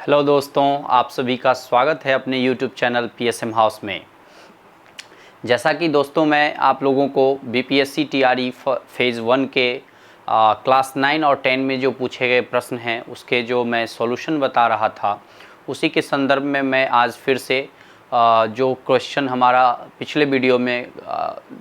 Hello दोस्तों, आप सभी का स्वागत है अपने YouTube चैनल PSM हाउस में। जैसा कि दोस्तों मैं आप लोगों को BPSC TRE फेज़ 1 के क्लास 9 और 10 में जो पूछे गए प्रश्न हैं उसके जो मैं सॉल्यूशन बता रहा था, उसी के संदर्भ में मैं आज फिर से जो क्वेश्चन हमारा पिछले वीडियो में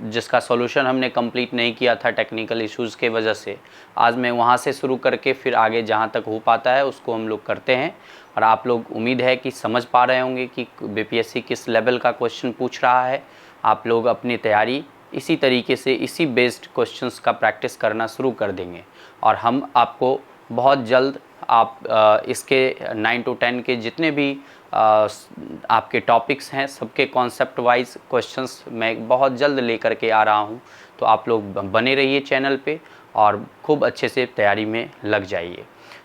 जिसका सॉल्यूशन हमने कंप्लीट नहीं किया था टेक्निकल इश्यूज़ के वजह से, आज मैं वहाँ से शुरू करके फिर आगे जहाँ तक हो पाता है उसको हम लोग करते हैं। और आप लोग उम्मीद है कि समझ पा रहे होंगे कि BPSC किस लेवल का क्वेश्चन पूछ रहा है। आप लोग अपनी तैयारी इसी तरीके से इसी बेस्ड क्वेश्चंस का प्रैक्टिस करना शुरू कर देंगे और हम आपको बहुत जल्द आप इसके 9 to 10 के जितने भी आपके टॉपिक्स हैं सबके कॉन्सेप्ट वाइज क्वेश्चंस मैं बहुत जल्द लेकर के आ रहा हूं। तो आप लोग बने रहिए चैनल पे और खूब अच्छे से तैयारी में लग जाइए।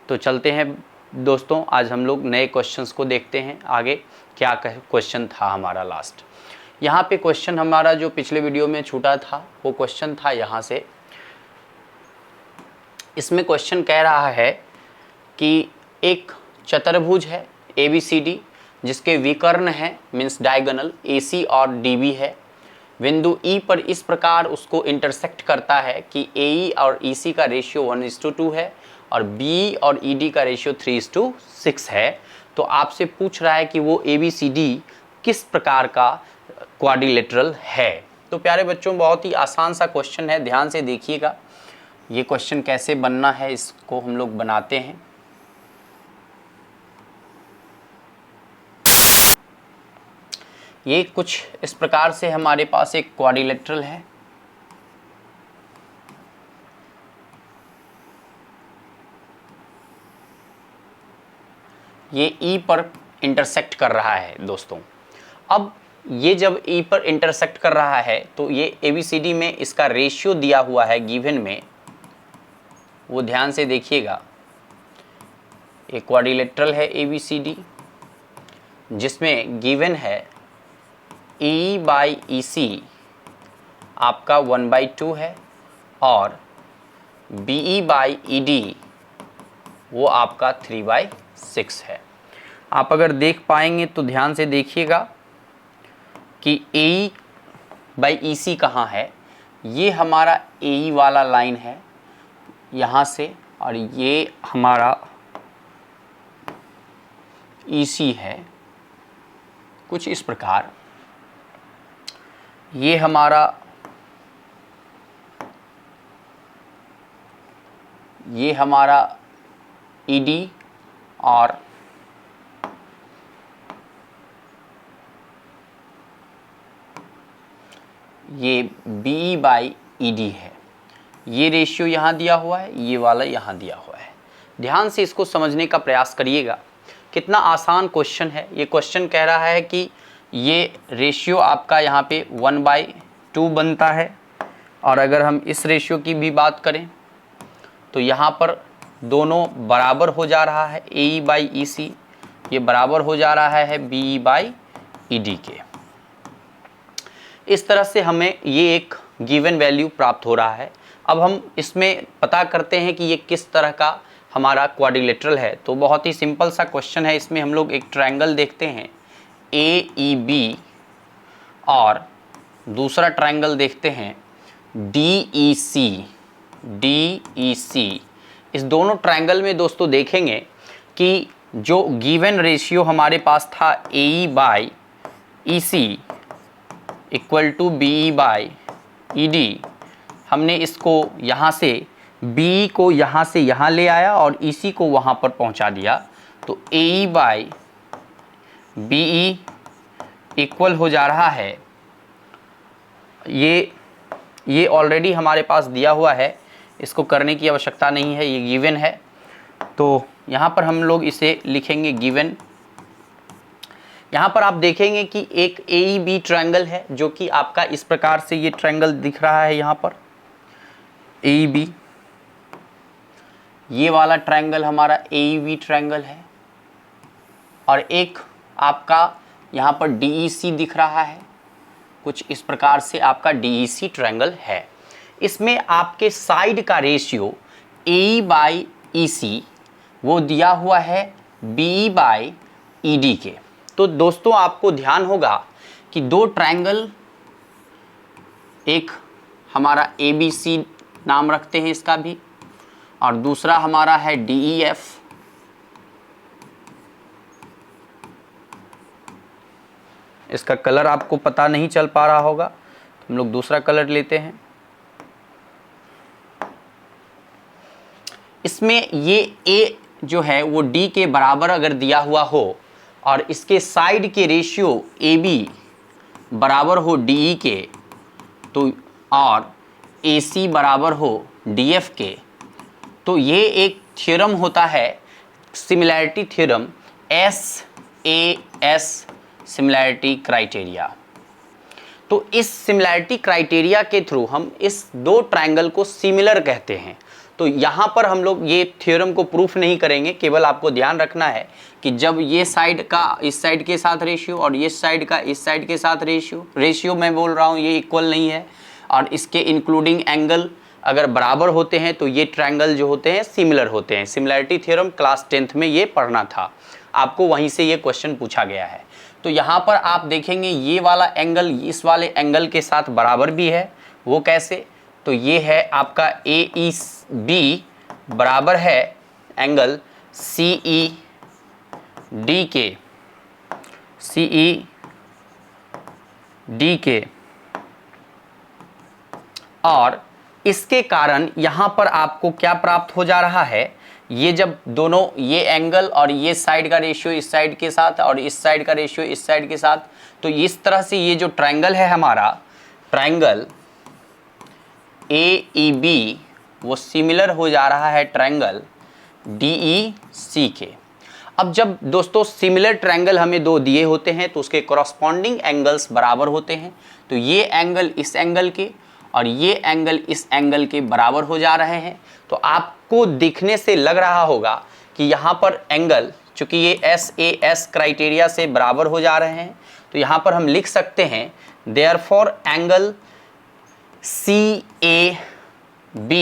तो चलते हैं दोस्तों, आज हम लोग नए क्वेश्चंस को देखते हैं। आगे क्या क्वेश्चन था हमारा लास्ट, यहाँ पे क्वेश्चन हमारा जो पिछले वीडियो में छूटा था वो क्वेश्चन था यहाँ से। इसमें क्वेश्चन कह रहा है कि एक चतुर्भुज है ABCD जिसके विकर्ण है मीन्स डायगोनल AC और DB है। बिंदु E पर इस प्रकार उसको इंटरसेक्ट करता है कि AE और EC का रेशियो 1:2 है और BE और ED का रेशियो 3:6 है। तो आपसे पूछ रहा है कि वो ABCD किस प्रकार का क्वाड्रिलेटरल है। तो प्यारे बच्चों, बहुत ही आसान सा क्वेश्चन है, ध्यान से देखिएगा ये क्वेश्चन कैसे बनना है, इसको हम लोग बनाते हैं। ये कुछ इस प्रकार से हमारे पास एक क्वाड्रिलेटरल है। ये E पर इंटरसेक्ट कर रहा है दोस्तों। अब ये जब E पर इंटरसेक्ट कर रहा है तो ये ABCD में इसका रेशियो दिया हुआ है गिवन में, वो ध्यान से देखिएगा। एक क्वाड्रिलेटरल है ABCD जिसमें गिवन है AE/EC आपका 1/2 है और BE/ED वो आपका 3/6 है। आप अगर देख पाएंगे तो ध्यान से देखिएगा कि AE/EC कहाँ है। ये हमारा AE वाला लाइन है यहाँ से और ये हमारा EC है कुछ इस प्रकार। ये हमारा ED और ये BE/ED है। ये रेशियो यहाँ दिया हुआ है, ये वाला यहाँ दिया हुआ है। ध्यान से इसको समझने का प्रयास करिएगा, कितना आसान क्वेश्चन है। ये क्वेश्चन कह रहा है कि ये रेशियो आपका यहाँ पे 1/2 बनता है और अगर हम इस रेशियो की भी बात करें तो यहाँ पर दोनों बराबर हो जा रहा है। AE/EC ये बराबर हो जा रहा है BE/ED के। इस तरह से हमें ये एक गिवन वैल्यू प्राप्त हो रहा है। अब हम इसमें पता करते हैं कि ये किस तरह का हमारा क्वाड्रिलेटरल है। तो बहुत ही सिंपल सा क्वेश्चन है। इसमें हम लोग एक ट्रायंगल देखते हैं AEB और दूसरा ट्रायंगल देखते हैं DEC। इस दोनों ट्रायंगल में दोस्तों देखेंगे कि जो गिवन रेशियो हमारे पास था AE/EC इक्वल टू BE/ED, हमने इसको यहाँ से BE को यहाँ से यहाँ ले आया और EC को वहाँ पर पहुँचा दिया। तो AE/BE इक्वल हो जा रहा है, ये ऑलरेडी हमारे पास दिया हुआ है, इसको करने की आवश्यकता नहीं है, ये गिवन है। तो यहाँ पर हम लोग इसे लिखेंगे गिवन। यहाँ पर आप देखेंगे कि एक AEB ट्रायंगल है जो कि आपका इस प्रकार से ये ट्रायंगल दिख रहा है। यहाँ पर AEB, ये वाला ट्रायंगल हमारा AEB ट्रायंगल है और एक आपका यहाँ पर DEC दिख रहा है, कुछ इस प्रकार से आपका DEC ट्रायंगल है। इसमें आपके साइड का रेशियो AE/EC वो दिया हुआ है BE बाय ED के। तो दोस्तों आपको ध्यान होगा कि दो ट्रायंगल, एक हमारा ABC नाम रखते हैं इसका भी, और दूसरा हमारा है DEF। इसका कलर आपको पता नहीं चल पा रहा होगा, तो हम लोग दूसरा कलर लेते हैं। इसमें ये A जो है वो D के बराबर अगर दिया हुआ हो और इसके साइड के रेशियो AB बराबर हो DE के, तो और AC बराबर हो DF के, तो ये एक थ्योरम होता है similarity theorem, SAS similarity criteria. तो इस सिमिलैरिटी क्राइटेरिया के थ्रू हम इस दो ट्रायंगल को सिमिलर कहते हैं। तो यहाँ पर हम लोग ये थ्योरम को प्रूफ नहीं करेंगे, केवल आपको ध्यान रखना है कि जब ये साइड का इस साइड के साथ रेशियो और ये साइड का इस साइड के साथ रेशियो मैं बोल रहा हूँ ये इक्वल नहीं है, और इसके इंक्लूडिंग एंगल अगर बराबर होते हैं तो ये ट्रायंगल जो होते हैं सिमिलर होते हैं। सिमिलैरिटी थ्योरम क्लास 10th में ये पढ़ना था आपको, वहीं से ये क्वेश्चन पूछा गया है। तो यहाँ पर आप देखेंगे ये वाला एंगल इस वाले एंगल के साथ बराबर भी है। वो कैसे? तो ये है आपका AEB बराबर है एंगल CED के, और इसके कारण यहाँ पर आपको क्या प्राप्त हो जा रहा है, ये जब दोनों ये एंगल और ये साइड का रेशियो इस साइड के साथ और इस साइड का रेशियो इस साइड के साथ, तो इस तरह से ये जो ट्रायंगल है हमारा ट्रायंगल AEB वो सिमिलर हो जा रहा है ट्रायंगल DEC के। अब जब दोस्तों सिमिलर ट्रायंगल हमें दो दिए होते हैं तो उसके कॉरस्पॉन्डिंग एंगल्स बराबर होते हैं। तो ये एंगल इस एंगल के और ये एंगल इस एंगल के बराबर हो जा रहे हैं। तो आपको दिखने से लग रहा होगा कि यहाँ पर एंगल, चूंकि ये SAS क्राइटेरिया से बराबर हो जा रहे हैं, तो यहाँ पर हम लिख सकते हैं देयरफॉर एंगल CAB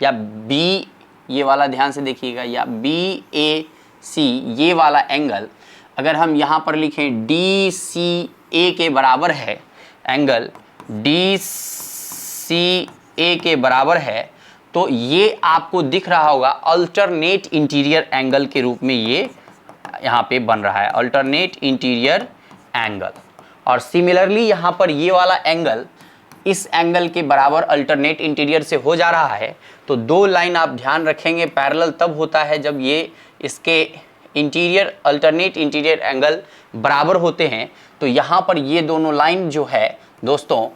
या B, ये वाला ध्यान से देखिएगा, या BAC ये वाला एंगल अगर हम यहाँ पर लिखें DCA के बराबर है, एंगल DCA के बराबर है, तो ये आपको दिख रहा होगा अल्टरनेट इंटीरियर एंगल के रूप में ये यहाँ पे बन रहा है, अल्टरनेट इंटीरियर एंगल। और सिमिलरली यहाँ पर ये वाला एंगल इस एंगल के बराबर अल्टरनेट इंटीरियर से हो जा रहा है। तो दो लाइन आप ध्यान रखेंगे पैरेलल तब होता है जब ये इसके इंटीरियर अल्टरनेट इंटीरियर एंगल बराबर होते हैं। तो यहाँ पर ये दोनों लाइन जो है दोस्तों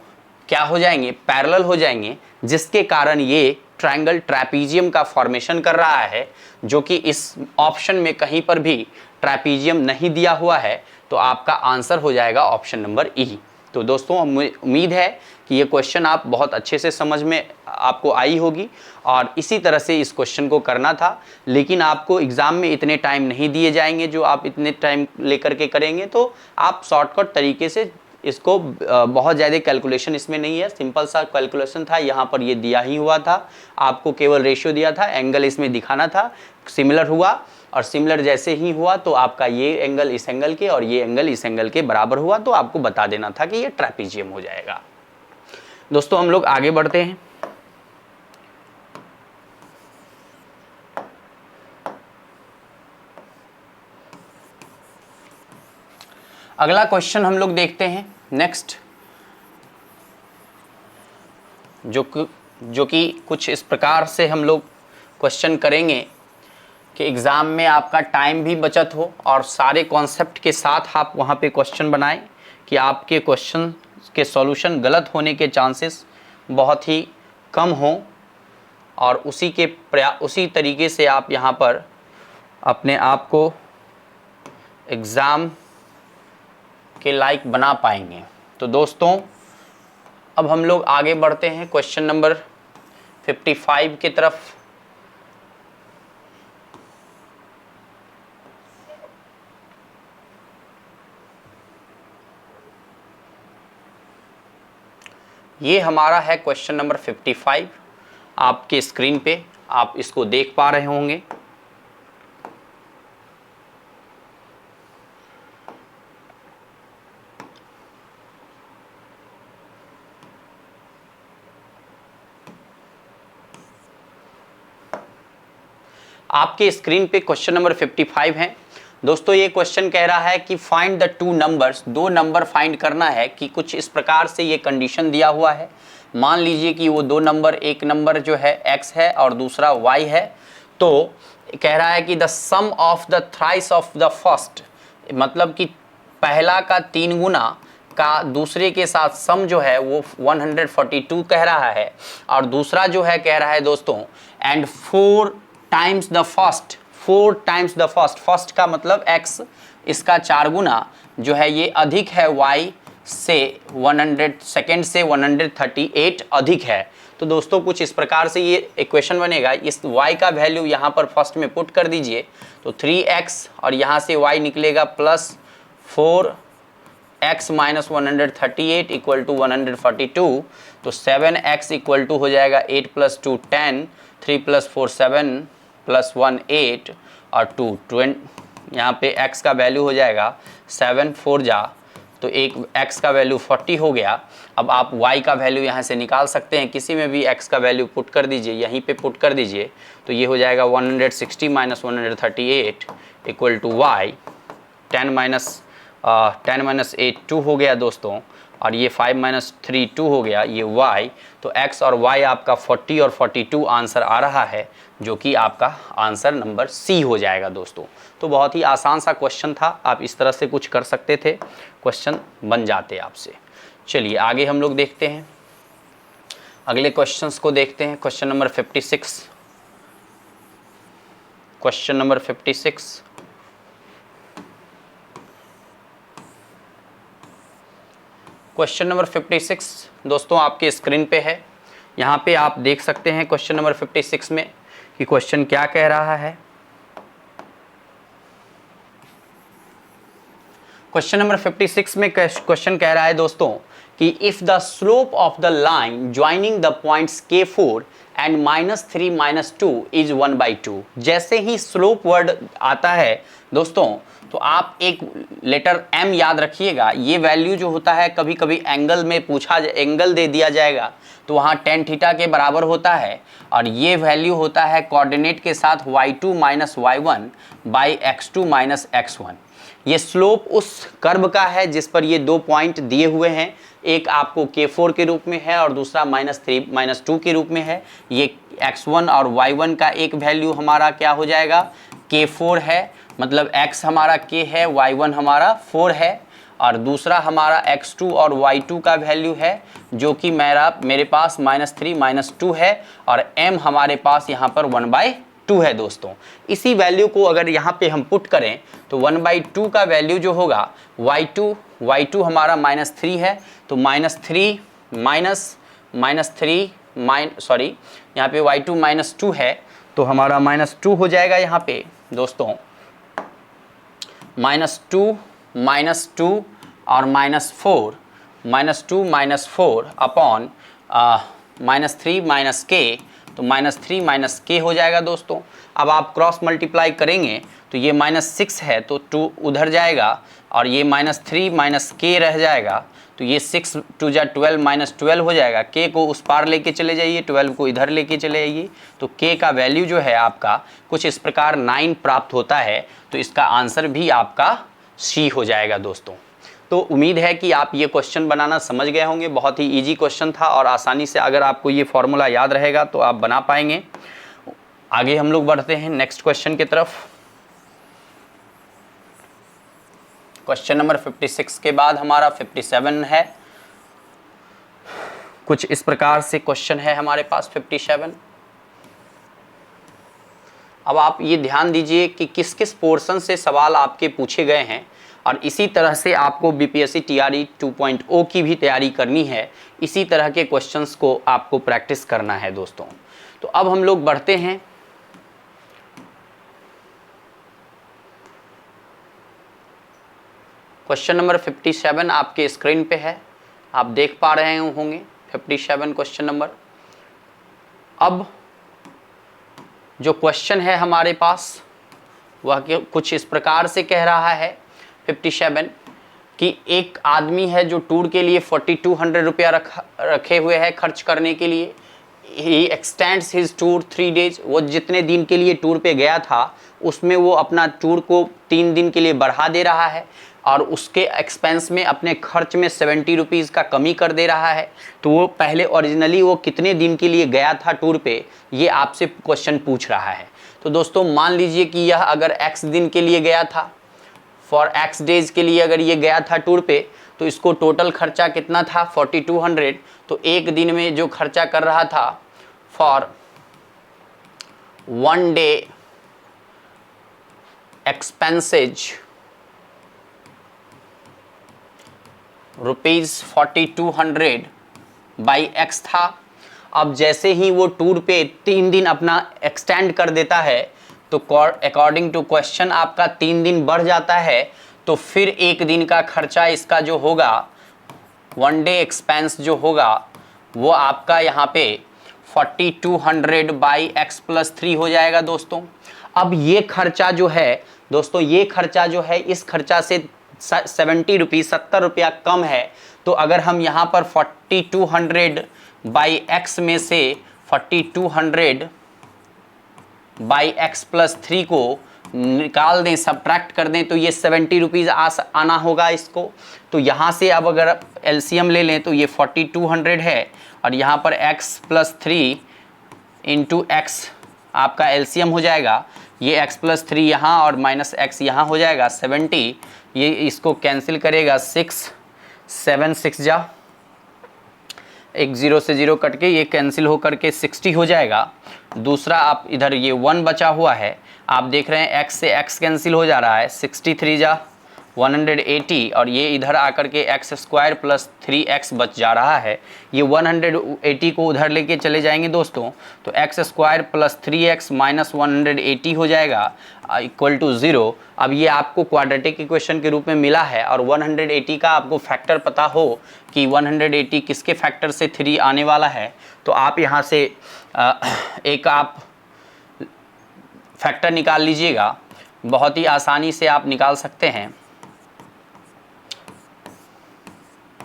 क्या हो जाएंगे, पैरेलल हो जाएंगे, जिसके कारण ये ट्रायंगल ट्रैपीजियम का फॉर्मेशन कर रहा है, जो कि इस ऑप्शन में कहीं पर भी ट्रैपीजियम नहीं दिया हुआ है। तो आपका आंसर हो जाएगा ऑप्शन नंबर E। तो दोस्तों उम्मीद है कि ये क्वेश्चन आप बहुत अच्छे से समझ में आपको आई होगी, और इसी तरह से इस क्वेश्चन को करना था। लेकिन आपको एग्ज़ाम में इतने टाइम नहीं दिए जाएंगे जो आप इतने टाइम लेकर के करेंगे, तो आप शॉर्टकट तरीके से इसको, बहुत ज़्यादा कैलकुलेशन इसमें नहीं है, सिंपल सा कैलकुलेशन था। यहाँ पर ये दिया ही हुआ था, आपको केवल रेशियो दिया था, एंगल इसमें दिखाना था, सिमिलर हुआ, और सिमिलर जैसे ही हुआ तो आपका ये एंगल इस एंगल के और ये एंगल इस एंगल के बराबर हुआ, तो आपको बता देना था कि ये ट्रैपीजियम हो जाएगा। दोस्तों हम लोग आगे बढ़ते हैं। अगला क्वेश्चन हम लोग देखते हैं नेक्स्ट, जो कि कुछ इस प्रकार से हम लोग क्वेश्चन करेंगे कि एग्ज़ाम में आपका टाइम भी बचत हो और सारे कॉन्सेप्ट के साथ आप वहाँ पे क्वेश्चन बनाएं कि आपके क्वेश्चन के सॉल्यूशन गलत होने के चांसेस बहुत ही कम हों, और उसी तरीके से आप यहाँ पर अपने आप को एग्ज़ाम के लायक बना पाएंगे। तो दोस्तों अब हम लोग आगे बढ़ते हैं क्वेश्चन नंबर 55 की तरफ। ये हमारा है क्वेश्चन नंबर 55, आपके स्क्रीन पे आप इसको देख पा रहे होंगे। आपके स्क्रीन पे क्वेश्चन नंबर 55 है दोस्तों। ये क्वेश्चन कह रहा है कि फाइंड द टू नंबर्स, दो नंबर फाइंड करना है कि कुछ इस प्रकार से ये कंडीशन दिया हुआ है। मान लीजिए कि वो दो नंबर, एक नंबर जो है x है और दूसरा y है। तो कह रहा है कि the sum of the thrice of the first, मतलब कि पहला का 3 गुना का दूसरे के साथ सम जो है वो 142 कह रहा है। और दूसरा जो है कह रहा है दोस्तों and 4 times the first, 4 times the first, first का मतलब x, इसका 4 गुना जो है ये अधिक है y से 100, सेकेंड से 138 अधिक है। तो दोस्तों कुछ इस प्रकार से ये इक्वेशन बनेगा। इस y का वैल्यू यहाँ पर फर्स्ट में पुट कर दीजिए तो 3x और यहाँ से y निकलेगा plus 4x minus 138 equal to 142। तो 7x इक्वल टू हो जाएगा 8 प्लस 2 10, 3 प्लस 4 7 प्लस 1 8 और 2 20। यहाँ पे x का वैल्यू हो जाएगा 7 4 जा तो एक x का वैल्यू 40 हो गया। अब आप y का वैल्यू यहाँ से निकाल सकते हैं, किसी में भी x का वैल्यू पुट कर दीजिए, यहीं पे पुट कर दीजिए तो ये हो जाएगा 160 minus 138 equal to y 10 minus 8 2 हो गया दोस्तों, और ये 5 माइनस 3 2 हो गया, ये y। तो x और y आपका 40 और 42 आंसर आ रहा है, जो कि आपका आंसर नंबर सी हो जाएगा दोस्तों। तो बहुत ही आसान सा क्वेश्चन था, आप इस तरह से कुछ कर सकते थे, क्वेश्चन बन जाते आपसे। चलिए आगे हम लोग देखते हैं, अगले क्वेश्चंस को देखते हैं। Question number 56, question number 56 question number 56 दोस्तों आपके स्क्रीन पे है। यहाँ पे आप देख सकते हैं क्वेश्चन नंबर 56 में कि क्वेश्चन क्या कह रहा है। क्वेश्चन नंबर 56 में क्वेश्चन कह रहा है दोस्तों कि if the slope of the line joining the points K4 and -3 -2 is 1/2। जैसे ही स्लोप वर्ड आता है दोस्तों तो आप एक लेटर m याद रखिएगा। ये वैल्यू जो होता है कभी कभी एंगल में पूछा, एंगल दे दिया जाएगा तो वहाँ tan थीटा के बराबर होता है, और ये वैल्यू होता है कोऑर्डिनेट के साथ y2 - y1 by x2 - x1। ये स्लोप उस कर्व का है जिस पर ये दो पॉइंट दिए हुए हैं, एक आपको K4 के रूप में है और दूसरा -3 - 2 के रूप में है। ये x1 और y1 का एक वैल्यू हमारा क्या हो जाएगा, K4 है, मतलब x हमारा K है, y1 हमारा 4 है, और दूसरा हमारा x2 और y2 का वैल्यू है जो कि मेरे पास -3 - 2 है, और m हमारे पास यहाँ पर 1/2 है दोस्तों। इसी वैल्यू को अगर यहाँ पे हम पुट करें तो 1/2 का वैल्यू जो होगा y2 हमारा -3 है, तो -3 यहाँ पे y2 -2 है तो हमारा -2 हो जाएगा यहाँ पे दोस्तों, -2 और -4, -2 -4 अपॉन -3 - k, तो -3 - k हो जाएगा दोस्तों। अब आप क्रॉस मल्टीप्लाई करेंगे तो ये -6 है तो 2 उधर जाएगा, और ये -3 - k रह जाएगा, तो ये 6 2 जा 12 -12 हो जाएगा। k को उस पार लेके चले जाइए, 12 को इधर लेके चले आइए, तो k का वैल्यू जो है आपका कुछ इस प्रकार 9 प्राप्त होता है। तो इसका आंसर भी आपका सी हो जाएगा दोस्तों। तो उम्मीद है कि आप ये क्वेश्चन बनाना समझ गए होंगे। बहुत ही इजी क्वेश्चन था, और आसानी से अगर आपको ये फॉर्मूला याद रहेगा तो आप बना पाएंगे। आगे हम लोग बढ़ते हैं नेक्स्ट क्वेश्चन की तरफ। क्वेश्चन नंबर 56 के बाद हमारा 57 है। कुछ इस प्रकार से क्वेश्चन है हमारे पास 57। अब आप ये ध्यान दीजिए कि किस किस पोर्शन से सवाल आपके पूछे गए हैं, और इसी तरह से आपको बीपीएससी टीआरई 2.0 की भी तैयारी करनी है। इसी तरह के क्वेश्चंस को आपको प्रैक्टिस करना है दोस्तों। तो अब हम लोग बढ़ते हैं क्वेश्चन नंबर 57 आपके स्क्रीन पे है, आप देख पा रहे होंगे 57 क्वेश्चन नंबर। अब जो क्वेश्चन है हमारे पास वह कुछ इस प्रकार से कह रहा है 57 कि एक आदमी है जो टूर के लिए 4200 रुपया रखे हुए है खर्च करने के लिए। ही एक्सटेंड्स हिज टूर 3 days, वो जितने दिन के लिए टूर पे गया था उसमें वो अपना टूर को 3 दिन के लिए बढ़ा दे रहा है और उसके एक्सपेंस में अपने खर्च में 70 रुपीज़ का कमी कर दे रहा है। तो वो पहले ओरिजिनली वो कितने दिन के लिए गया था टूर पे, ये आपसे क्वेश्चन पूछ रहा है। तो दोस्तों मान लीजिए कि यह अगर x दिन के लिए गया था, फॉर x डेज के लिए अगर ये गया था टूर पे, तो इसको टोटल खर्चा कितना था 4200। तो एक दिन में जो खर्चा कर रहा था for 1 day expenses ₹4200 by x था। अब जैसे ही वो टूर पे 3 दिन अपना एक्सटेंड कर देता है तो अकॉर्डिंग टू क्वेश्चन आपका 3 दिन बढ़ जाता है, तो फिर एक दिन का खर्चा इसका जो होगा 1 डे एक्सपेंस जो होगा वो आपका यहाँ पे 4200 बाई x प्लस 3 हो जाएगा दोस्तों। अब ये खर्चा जो है दोस्तों, ये खर्चा जो है इस खर्चा से 70 रुपीज़ 70 रुपया कम है। तो अगर हम यहाँ पर 4200 बाई x में से 4200 बाई x प्लस 3 को निकाल दें, सब्ट्रैक्ट कर दें, तो ये 70 रुपीज़ आना होगा इसको। तो यहाँ से अब अगर एलसीएम ले लें तो ये 4200 है और यहाँ पर x प्लस 3 इंटू एक्स आपका एलसीएम हो जाएगा। ये x प्लस 3 यहाँ और माइनस x यहाँ हो जाएगा 70। ये इसको कैंसिल करेगा 6 7 6 जा, एक 0 से 0 कट के ये कैंसिल हो करके 60 हो जाएगा। दूसरा आप इधर ये 1 बचा हुआ है, आप देख रहे हैं x से x कैंसिल हो जा रहा है, 63 जा 180 और ये इधर आकर के x स्क्वायर प्लस 3x बच जा रहा है। ये 180 को उधर लेके चले जाएंगे दोस्तों, तो x square plus 3x minus 180 हो जाएगा इक्वल टू 0। अब ये आपको क्वाड्रेटिक इक्वेशन के रूप में मिला है और 180 का आपको फैक्टर पता हो कि 180 किसके फैक्टर से 3 आने वाला है, तो आप यहाँ से एक आप फैक्टर निकाल लीजिएगा। बहुत ही आसानी से आप निकाल सकते हैं।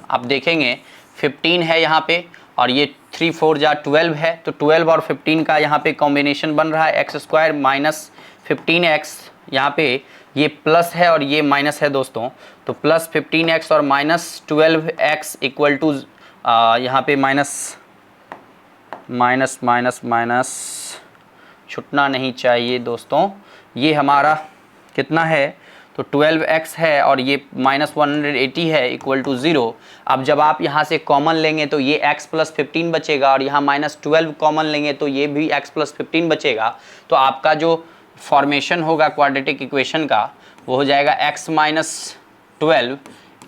आप देखेंगे 15 है यहाँ पे और ये 3 4 जा 12 है, तो 12 और 15 का यहाँ पे कॉम्बिनेशन बन रहा है x स्क्वायर माइनस 15x, यहाँ पे ये प्लस है और ये माइनस है दोस्तों। तो प्लस 15x और माइनस 12x इक्वल टू यहाँ पे माइनस माइनस माइनस माइनस छूटना नहीं चाहिए दोस्तों। ये हमारा कितना है, तो 12x है और ये माइनस 180 है इक्वल टू 0। अब जब आप यहाँ से कॉमन लेंगे तो ये x प्लस 15 बचेगा और यहाँ माइनस 12 कॉमन लेंगे तो ये भी x प्लस 15 बचेगा। तो आपका जो फॉर्मेशन होगा क्वाड्रेटिक इक्वेशन का वो हो जाएगा x minus 12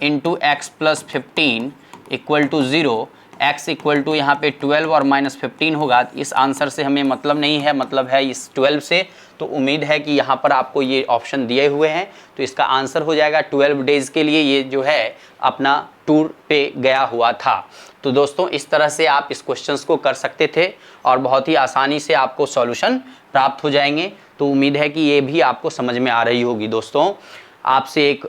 into x plus 15 equal to 0। x equal to यहाँ पे 12 और माइनस 15 होगा। इस आंसर से हमें मतलब नहीं है, मतलब है इस 12 से। तो उम्मीद है कि यहाँ पर आपको ये ऑप्शन दिए हुए हैं, तो इसका आंसर हो जाएगा 12 डेज़ के लिए ये जो है अपना टूर पे गया हुआ था। तो दोस्तों इस तरह से आप इस क्वेश्चंस को कर सकते थे और बहुत ही आसानी से आपको सॉल्यूशन प्राप्त हो जाएंगे। तो उम्मीद है कि ये भी आपको समझ में आ रही होगी। दोस्तों आपसे एक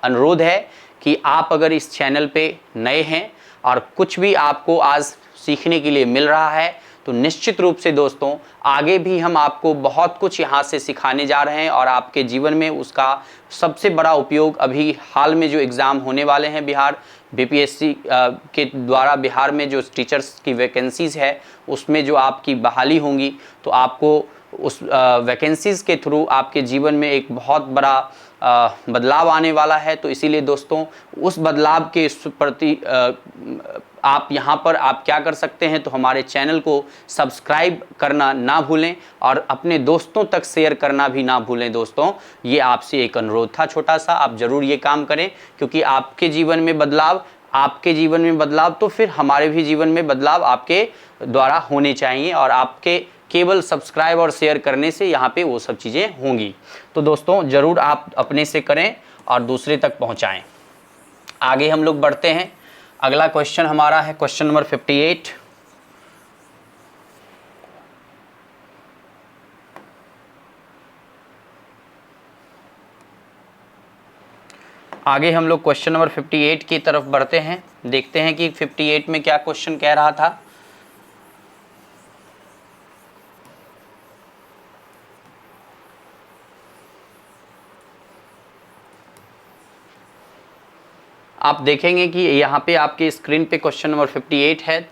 अनुरोध है कि आप अगर इस चैनल पे नए हैं और कुछ भी आपको आज सीखने के लिए मिल रहा है तो निश्चित रूप से दोस्तों आगे भी हम आपको बहुत कुछ यहाँ से सिखाने जा रहे हैं और आपके जीवन में उसका सबसे बड़ा उपयोग अभी हाल में जो एग्ज़ाम होने वाले हैं बिहार बीपीएससी के द्वारा बिहार में जो टीचर्स की वैकेंसीज़ है उसमें जो आपकी बहाली होंगी तो आपको उस वैकेंसीज़ के थ्रू आपके जीवन में एक बहुत बड़ा बदलाव आने वाला है। तो इसीलिए दोस्तों उस बदलाव के प्रति आप यहाँ पर आप क्या कर सकते हैं, तो हमारे चैनल को सब्सक्राइब करना ना भूलें और अपने दोस्तों तक शेयर करना भी ना भूलें। दोस्तों ये आपसे एक अनुरोध था छोटा सा, आप ज़रूर ये काम करें क्योंकि आपके जीवन में बदलाव तो फिर हमारे भी जीवन में बदलाव आपके द्वारा होने चाहिए और आपके केवल सब्सक्राइब और शेयर करने से यहाँ पे वो सब चीज़ें होंगी। तो दोस्तों ज़रूर आप अपने से करें और दूसरे तक पहुँचाएं। आगे हम लोग बढ़ते हैं। अगला क्वेश्चन हमारा है क्वेश्चन नंबर 58। आगे हम लोग क्वेश्चन नंबर 58 की तरफ बढ़ते हैं। देखते हैं कि 58 में क्या क्वेश्चन कह रहा था। आप देखेंगे कि यहाँ पे आपके स्क्रीन पे क्वेश्चन नंबर 58 है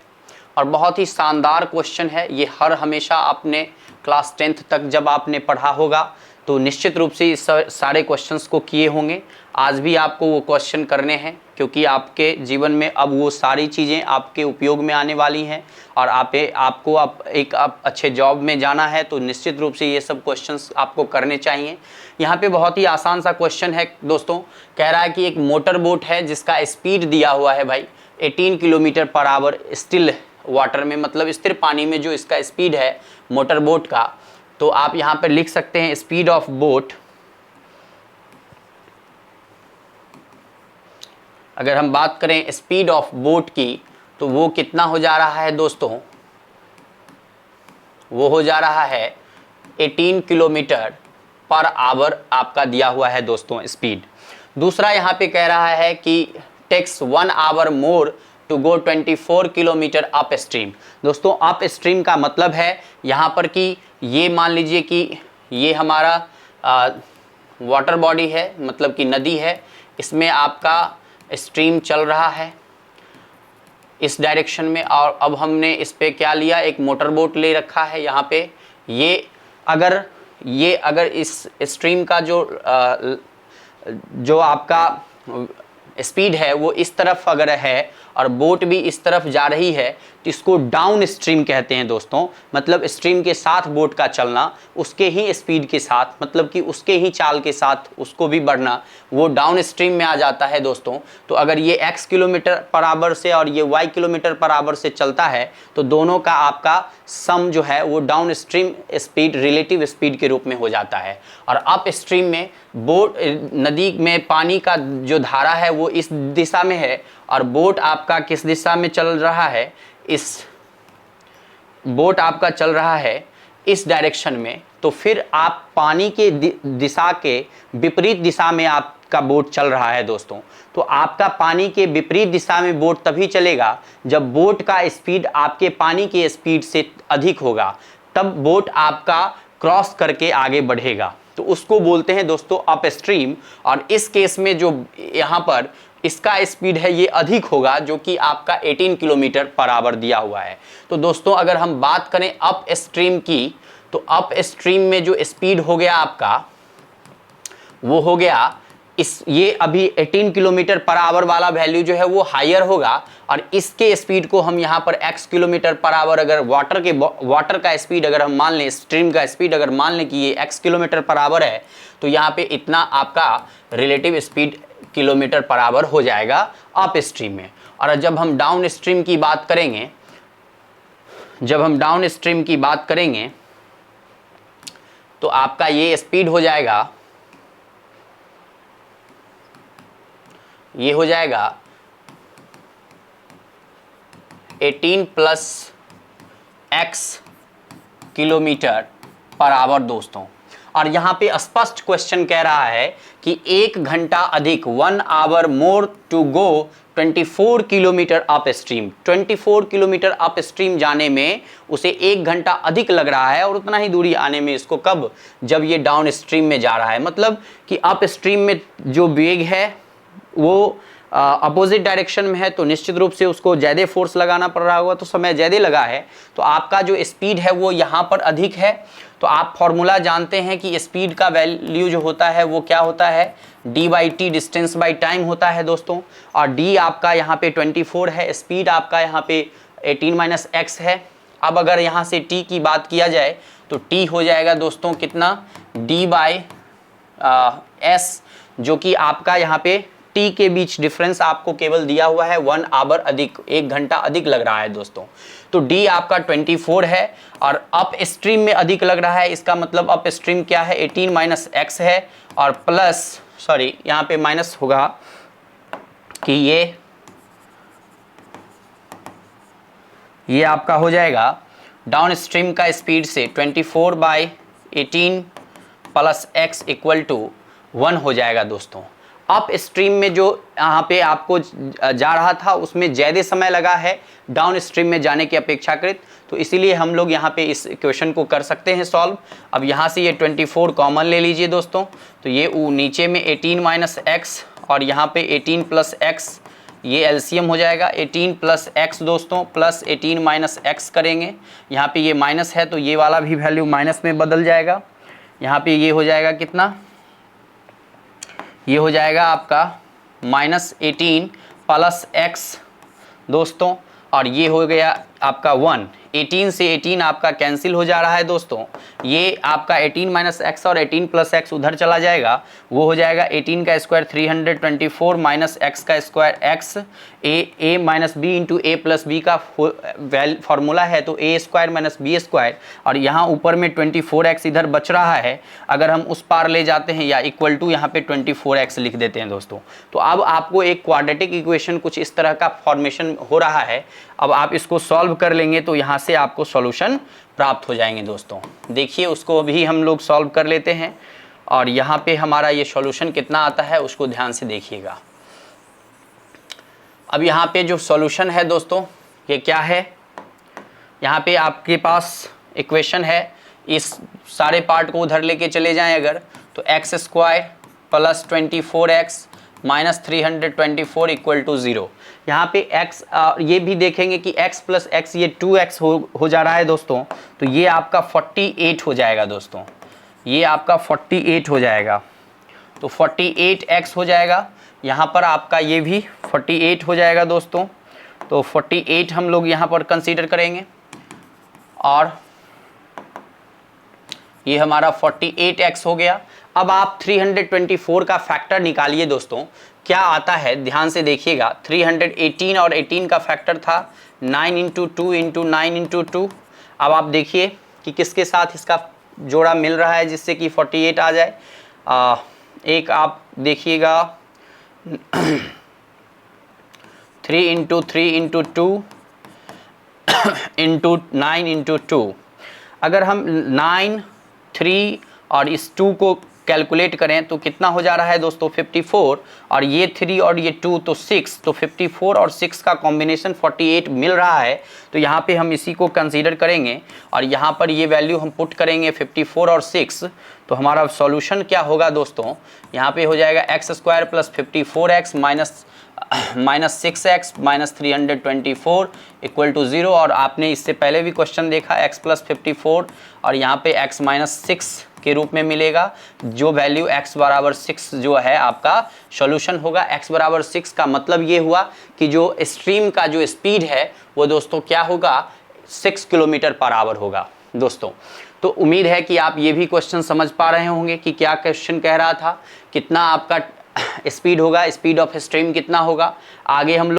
और बहुत ही शानदार क्वेश्चन है ये। हर हमेशा आपने क्लास 10th तक जब आपने पढ़ा होगा तो निश्चित रूप से इस सारे क्वेश्चंस को किए होंगे। आज भी आपको वो क्वेश्चन करने हैं क्योंकि आपके जीवन में अब वो सारी चीज़ें आपके उपयोग में आने वाली हैं और आपको एक अच्छे जॉब में जाना है, तो निश्चित रूप से ये सब क्वेश्चंस आपको करने चाहिए। यहाँ पे बहुत ही आसान सा क्वेश्चन है दोस्तों। कह रहा है कि एक मोटर बोट है जिसका स्पीड दिया हुआ है भाई 18 kilometre per hour still water में, मतलब स्थिर पानी में जो इसका स्पीड है मोटर बोट का। तो आप यहाँ पर लिख सकते हैं स्पीड ऑफ बोट, अगर हम बात करें स्पीड ऑफ बोट की तो वो कितना हो जा रहा है दोस्तों, वो हो जा रहा है 18 किलोमीटर पर आवर आपका दिया हुआ है दोस्तों स्पीड। दूसरा यहाँ पे कह रहा है कि takes 1 hour more to go 24 kilometre upstream. दोस्तों अप स्ट्रीम का मतलब है यहाँ पर कि ये मान लीजिए कि ये हमारा वाटर बॉडी है, मतलब कि नदी है, इसमें आपका स्ट्रीम चल रहा है इस डायरेक्शन में, और अब हमने इस पे क्या लिया, एक मोटर बोट ले रखा है यहाँ पे। ये अगर इस स्ट्रीम का जो आपका स्पीड है वो इस तरफ अगर है और बोट भी इस तरफ जा रही है तो इसको डाउन स्ट्रीम कहते हैं दोस्तों। मतलब स्ट्रीम के साथ बोट का चलना, उसके ही स्पीड के साथ, मतलब कि उसके ही चाल के साथ उसको भी बढ़ना, वो डाउन स्ट्रीम में आ जाता है दोस्तों। तो अगर ये x किलोमीटर पर आवर से और ये y किलोमीटर पर आवर से चलता है तो दोनों का आपका सम जो है वो down stream speed relative speed के रूप में हो जाता है। और अप स्ट्रीम में बोट, नदी में पानी का जो धारा है वो इस दिशा में है और बोट आपका किस दिशा में चल रहा है, बोट आपका चल रहा है इस डायरेक्शन में। तो फिर आप पानी के दिशा के विपरीत दिशा में आपका बोट चल रहा है दोस्तों। तो आपका पानी के विपरीत दिशा में बोट तभी चलेगा जब बोट का स्पीड आपके पानी के स्पीड से अधिक होगा, तब बोट आपका क्रॉस करके आगे बढ़ेगा। तो उसको बोलते हैं दोस्तों अप स्ट्रीम। और इस केस में जो यहाँ पर इसका स्पीड है ये अधिक होगा, जो कि आपका 18 किलोमीटर पर आवर दिया हुआ है। तो दोस्तों अगर हम बात करें अप स्ट्रीम की, तो अप स्ट्रीम में जो स्पीड हो गया आपका वो हो गया ये अभी 18 किलोमीटर पर आवर वाला वैल्यू जो है वो हायर होगा, और इसके स्पीड को हम यहाँ पर x किलोमीटर पर आवर, अगर वाटर का स्पीड अगर हम मान लें, स्ट्रीम का स्पीड अगर मान लें कि ये x किलोमीटर पर आवर है, तो यहाँ पे इतना आपका relative speed kilometre per hour हो जाएगा अप स्ट्रीम में। और जब हम डाउन स्ट्रीम की बात करेंगे, तो आपका ये स्पीड हो जाएगा, ये हो जाएगा 18 plus x kilometre per hour दोस्तों। और यहाँ पे स्पष्ट क्वेश्चन कह रहा है कि 1 घंटा अधिक 1 hour more to go 24 kilometre upstream. 24 kilometre upstream जाने में उसे 1 घंटा अधिक लग रहा है और उतना ही दूरी आने में इसको कब, जब ये डाउन स्ट्रीम में जा रहा है। मतलब कि अप स्ट्रीम में जो वेग है वो अपोजिट डायरेक्शन में है, तो निश्चित रूप से उसको ज़्यादा फोर्स लगाना पड़ रहा होगा, तो समय ज़्यादा लगा है, तो आपका जो स्पीड है वो यहाँ पर अधिक है। तो आप फॉर्मूला जानते हैं कि स्पीड का वैल्यू जो होता है वो क्या होता है, d/t डिस्टेंस बाई टाइम होता है दोस्तों। और d आपका यहाँ पे 24 है, स्पीड आपका यहाँ पे 18 - x है। अब अगर यहाँ से t की बात किया जाए तो t हो जाएगा दोस्तों कितना, d/s, जो कि आपका यहाँ पे t के बीच डिफरेंस आपको केवल दिया हुआ है 1 आवर अधिक, 1 घंटा अधिक लग रहा है दोस्तों। तो d आपका 24 है और अप स्ट्रीम में अधिक लग रहा है, इसका मतलब अप स्ट्रीम क्या है, 18 - x है, और प्लस, सॉरी यहाँ पे माइनस होगा कि ये आपका हो जाएगा डाउन स्ट्रीम का स्पीड से 24/18 प्लस x इक्वल टू 1 हो जाएगा दोस्तों। अप स्ट्रीम में जो यहाँ पे आपको जा रहा था उसमें ज़्यादा समय लगा है डाउन स्ट्रीम में जाने की अपेक्षाकृत, तो इसीलिए हम लोग यहाँ पे इस इक्वेशन को कर सकते हैं सॉल्व। अब यहाँ से ये 24 कॉमन ले लीजिए दोस्तों, तो ये नीचे में 18 - x और यहाँ पे 18 प्लस x ये एलसीएम हो जाएगा 18 प्लस एक्स दोस्तों, प्लस 18 माइनस एक्स करेंगे। यहाँ पे ये माइनस है तो ये वाला भी वैल्यू माइनस में बदल जाएगा। यहाँ पे ये हो जाएगा कितना, ये हो जाएगा आपका -18 प्लस एक्स दोस्तों, और ये हो गया आपका 1। 18 से 18 आपका कैंसिल हो जा रहा है दोस्तों। ये आपका 18 माइनस एक्स और 18 प्लस एक्स उधर चला जाएगा, वो हो जाएगा 18 का स्क्वायर 324 माइनस एक्स का स्क्वायर एक्स। ए माइनस बी इंटू ए प्लस बी का फॉर्मूला है तो ए स्क्वायर माइनस बी स्क्वायर, और यहाँ ऊपर में 24x इधर बच रहा है, अगर हम उस पार ले जाते हैं या इक्वल टू यहाँ पे 24x लिख देते हैं दोस्तों। तो अब आपको एक क्वाड्रेटिक इक्वेशन कुछ इस तरह का फॉर्मेशन हो रहा है। अब आप इसको सॉल्व कर लेंगे तो यहाँ से आपको सॉल्यूशन प्राप्त हो जाएंगे दोस्तों। देखिए उसको भी हम लोग सॉल्व कर लेते हैं, और यहाँ पे हमारा ये सॉल्यूशन कितना आता है उसको ध्यान से देखिएगा। अब यहाँ पे जो सॉल्यूशन है दोस्तों ये क्या है, यहाँ पे आपके पास इक्वेशन है, इस सारे पार्ट को उधर लेके चले जाएं अगर, तो x square plus 24x minus 324 equal to 0। यहाँ पे x, ये भी देखेंगे कि x प्लस एक्स ये 2x हो जा रहा है दोस्तों, तो ये आपका 48 हो जाएगा दोस्तों, ये आपका 48 हो जाएगा। तो 48x हो जाएगा, यहाँ पर आपका ये भी 48 हो जाएगा दोस्तों। तो 48 हम लोग यहाँ पर कंसीडर करेंगे, और ये हमारा 48x हो गया। अब आप 324 का फैक्टर निकालिए दोस्तों, क्या आता है ध्यान से देखिएगा। 318 और 18 का फैक्टर था 9 इंटू 2 इंटू 9 इंटू 2। अब आप देखिए कि किसके साथ इसका जोड़ा मिल रहा है जिससे कि 48 आ जाए। एक आप देखिएगा 3 इंटू 3 इंटू 2 इंटू 9 इंटू 2। अगर हम 9, 3 और इस 2 को कैलकुलेट करें तो कितना हो जा रहा है दोस्तों 54, और ये 3 और ये 2 तो 6, तो 54 और 6 का कॉम्बिनेशन 48 मिल रहा है। तो यहाँ पे हम इसी को कंसीडर करेंगे, और यहाँ पर ये वैल्यू हम पुट करेंगे 54 और 6। तो हमारा सॉल्यूशन क्या होगा दोस्तों, यहाँ पे हो जाएगा x square plus 54x minus 6x minus 324 equal to 0। और आपने इससे पहले भी क्वेश्चन देखा x प्लस 54 और यहाँ पे x माइनस 6 के रूप में मिलेगा, जो वैल्यू x बराबर 6 जो है आपका सॉल्यूशन होगा। x बराबर 6 का मतलब ये हुआ कि जो स्ट्रीम का जो स्पीड है वो दोस्तों क्या होगा, 6 किलोमीटर पर आवर होगा दोस्तों। तो उम्मीद है कि आप ये भी क्वेश्चन समझ पा रहे होंगे कि क्या क्वेश्चन कह रहा था, कितना आपका स्पीड होगा, स्पीड ऑफ स्ट्रीम कितना होगा। आगे हम